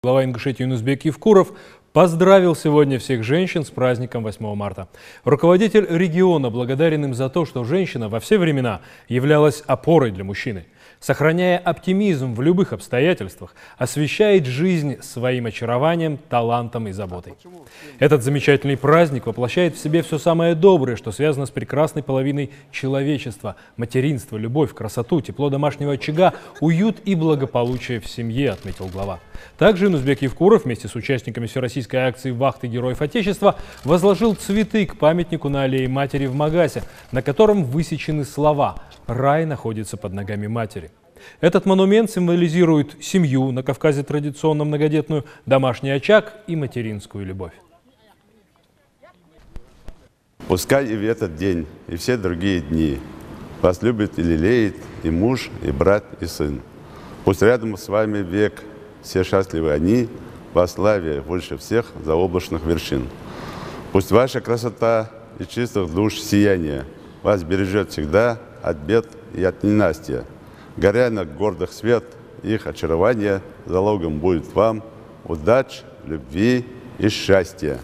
Глава Ингушетии Юнусбек Евкуров поздравил сегодня всех женщин с праздником 8 марта. Руководитель региона благодарен им за то, что женщина во все времена являлась опорой для мужчины. Сохраняя оптимизм в любых обстоятельствах, освещает жизнь своим очарованием, талантом и заботой. Этот замечательный праздник воплощает в себе все самое доброе, что связано с прекрасной половиной человечества. Материнство, любовь, красоту, тепло домашнего очага, уют и благополучие в семье, отметил глава. Также Юнусбек Евкуров вместе с участниками всероссийской акции «Вахты Героев Отечества» возложил цветы к памятнику на аллее Матери в Магасе, на котором высечены слова «Рай находится под ногами матери». Этот монумент символизирует семью, на Кавказе традиционно многодетную, домашний очаг и материнскую любовь. Пускай и в этот день, и все другие дни вас любит и лелеет и муж, и брат, и сын. Пусть рядом с вами век, все счастливы они, во славе больше всех заоблачных вершин. Пусть ваша красота и чистых душ сияние вас бережет всегда от бед и от ненастья. Горя на гордых свет, их очарование залогом будет вам удач, любви и счастья.